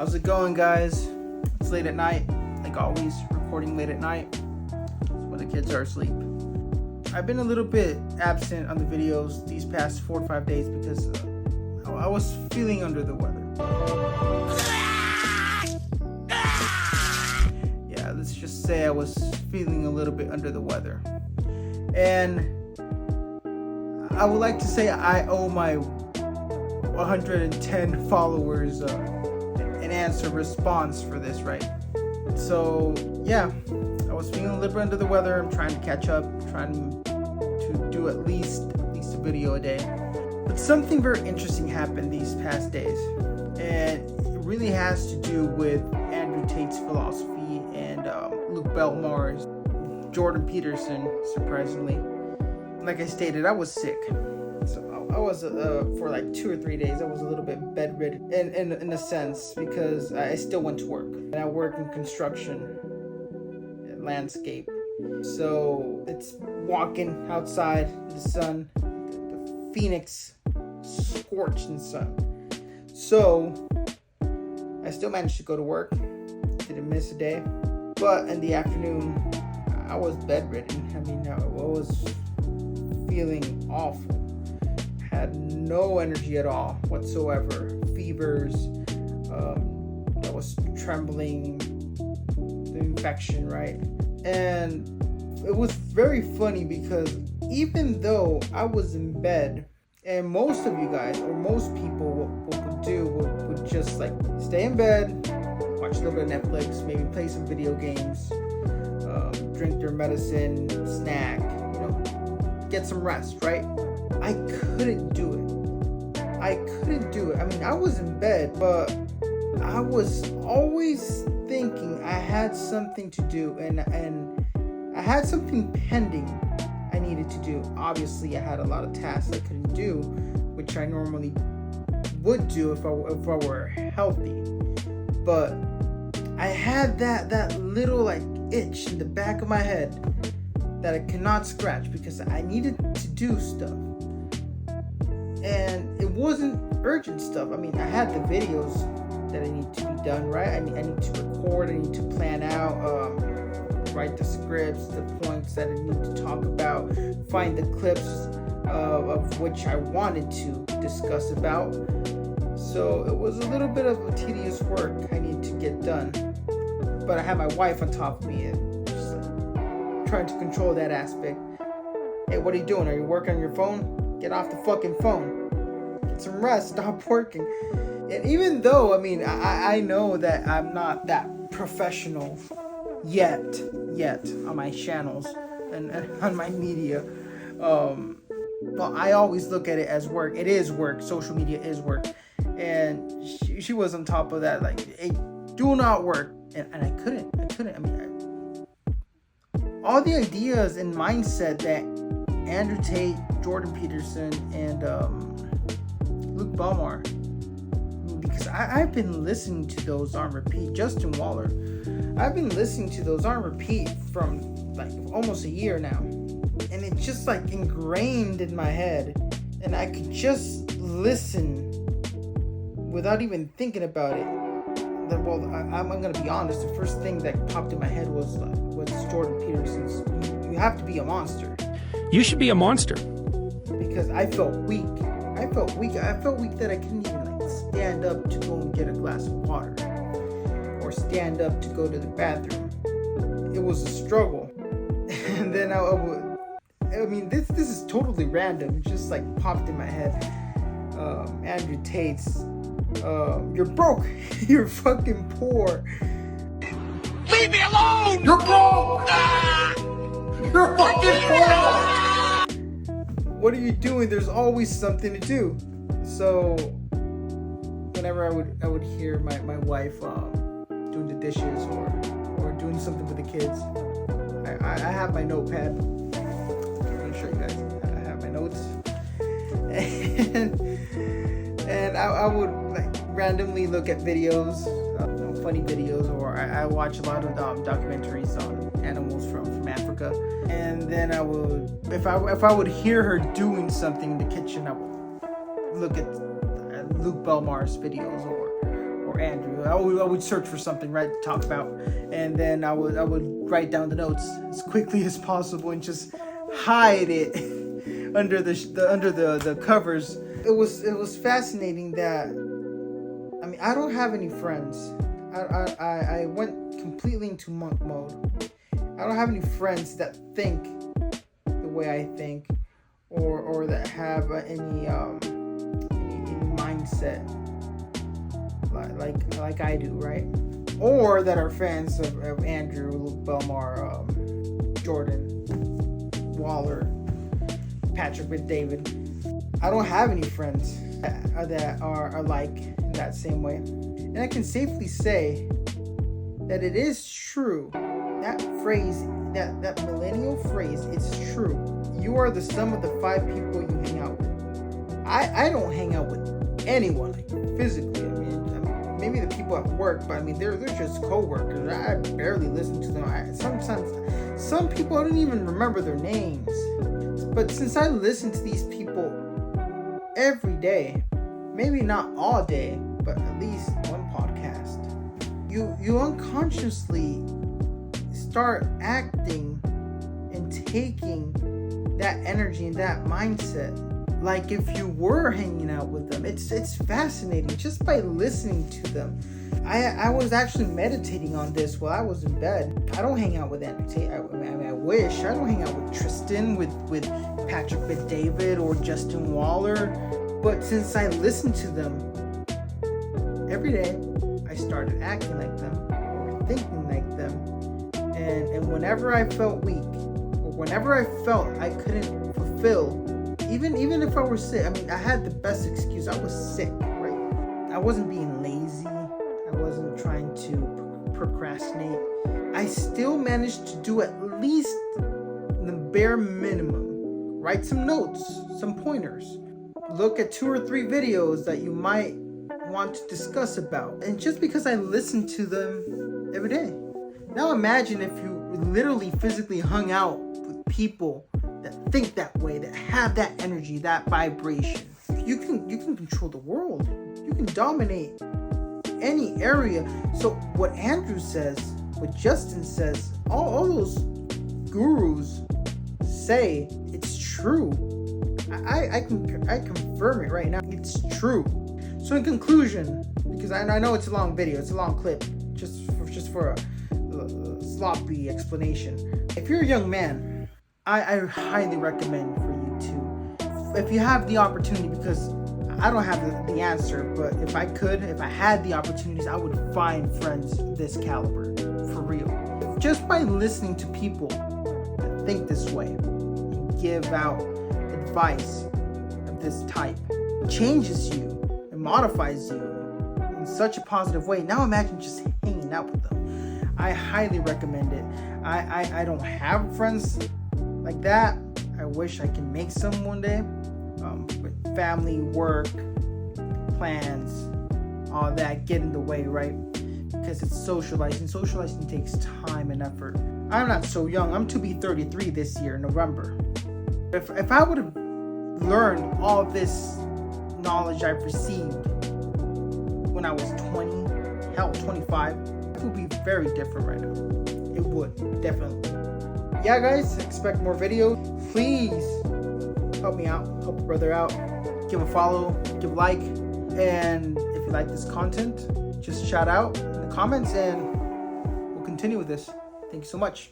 How's it going, guys? It's late at night, like always, recording late at night when the kids are asleep. I've been a little bit absent on the videos these past 4 or 5 days because I was feeling under the weather. Yeah, let's just say I was feeling a little bit under the weather. And I would like to say I owe my 110 followers an answer response for this, right? So yeah, I was feeling a little bit under the weather. I'm trying to catch up, trying to do at least a video a day. But something very interesting happened these past days, and it really has to do with Andrew Tate's philosophy and Luke Belmar's Jordan Peterson. Surprisingly, like I stated, I was sick. So I was for like 2 or 3 days. I was a little bit bedridden in a sense because I still went to work, and I work in construction and landscape. So it's walking outside in the sun, the Phoenix scorching sun. So I still managed to go to work. Didn't miss a day, but in the afternoon I was bedridden. I mean, I was feeling awful. Had no energy at all whatsoever. Fevers, I was trembling, the infection, right? And it was very funny because even though I was in bed, and most of you guys, or most people, what would do would just like stay in bed, watch a little bit of Netflix, maybe play some video games, drink their medicine, snack, get some rest, right? I couldn't do it. I mean, I was in bed, but I was always thinking I had something to do, and I had something pending I needed to do. Obviously, I had a lot of tasks I couldn't do, which I normally would do if I were healthy. But I had that little like itch in the back of my head that I cannot scratch because I needed to do stuff. And it wasn't urgent stuff. I mean, I had the videos that I need to be done, right? I need to record, I need to plan out, write the scripts, the points that I need to talk about, find the clips of which I wanted to discuss about. So it was a little bit of a tedious work I need to get done. But I had my wife on top of me and just like trying to control that aspect. Hey, what are you doing? Are you working on your phone? Get off the fucking phone. Get some rest. Stop working. And even though, I mean, I know that I'm not that professional yet on my channels and on my media. But I always look at it as work. It is work. Social media is work. And she was on top of that, like, hey, do not work. And I couldn't. I mean, all the ideas and mindset that Andrew Tate, Jordan Peterson, and Luke Belmar, because I've been listening to those on repeat. Justin Waller, I've been listening to those on repeat from like almost a year now, and it's just like ingrained in my head, and I could just listen without even thinking about it. Well, I'm gonna be honest. The first thing that popped in my head was Jordan Peterson's "You have to be a monster." You should be a monster. Because I felt weak. I felt weak that I couldn't even like stand up to go and get a glass of water, or stand up to go to the bathroom. It was a struggle. And then I mean, this is totally random. It just like popped in my head. Andrew Tate's, you're broke. You're fucking poor. Leave me alone! You're broke! You're fucking poor! What are you doing? There's always something to do. So whenever I would hear my wife doing the dishes or doing something with the kids, I have my notepad. I'm gonna show you guys. I have my notes, and I would like randomly look at videos, funny videos, or I watch a lot of documentaries on animals from Africa. And then I would, if I would hear her doing something in the kitchen, I would look at Luke Belmar's videos or or Andrew. I would search for something, right, to talk about, and then I would write down the notes as quickly as possible and just hide it under the covers. It was fascinating that, I mean, I don't have any friends. I went completely into monk mode. I don't have any friends that think the way I think, or that have any mindset like I do, right? Or that are fans of Andrew, Belmar, Jordan, Waller, Patrick with David. I don't have any friends that are alike in that same way. And I can safely say that it is true. That phrase, that millennial phrase, it's true. You are the sum of the 5 people you hang out with. I don't hang out with anyone, like, physically. I mean, maybe the people at work, but I mean, they're just co-workers. I barely listen to them. Sometimes some people I don't even remember their names. But since I listen to these people every day, maybe not all day, but at least one podcast, you unconsciously start acting and taking that energy and that mindset like if you were hanging out with them. It's fascinating just by listening to them. I was actually meditating on this while I was in bed. I don't hang out with Andrew Tate. I wish. I don't hang out with Tristan, with Patrick with David, or Justin Waller. But since I listened to them every day, I started acting like them or thinking like them. And whenever I felt weak, or whenever I felt I couldn't fulfill, even if I were sick, I mean, I had the best excuse. I was sick, right? I wasn't being lazy. I wasn't trying to procrastinate. I still managed to do at least the bare minimum. Write some notes, some pointers. Look at 2 or 3 videos that you might want to discuss about. And just because I listened to them every day. Now imagine if you literally physically hung out with people that think that way, that have that energy, that vibration. You can control the world. You can dominate any area. So what Andrew says, what Justin says, all those gurus say, it's true. I confirm it right now. It's true. So in conclusion, because I know it's a long video, it's a long clip, just for a sloppy explanation. If you're a young man, I highly recommend for you to, if you have the opportunity, because I don't have the answer, but if I had the opportunities, I would find friends of this caliber, for real. Just by listening to people that think this way, and give out advice of this type, changes you and modifies you in such a positive way. Now imagine just hanging out with them. I highly recommend it. I don't have friends like that. I wish I can make some one day. But family, work, plans, all that get in the way, right? Because it's socializing. Socializing takes time and effort. I'm not so young. I'm to be 33 this year, November. If I would have learned all this knowledge I've received when I was 20, hell, 25, it would be very different right now. It would, definitely. Yeah, guys, expect more videos. Please help me out, help a brother out. Give a follow, give a like, and if you like this content, just shout out in the comments and we'll continue with this. Thank you so much.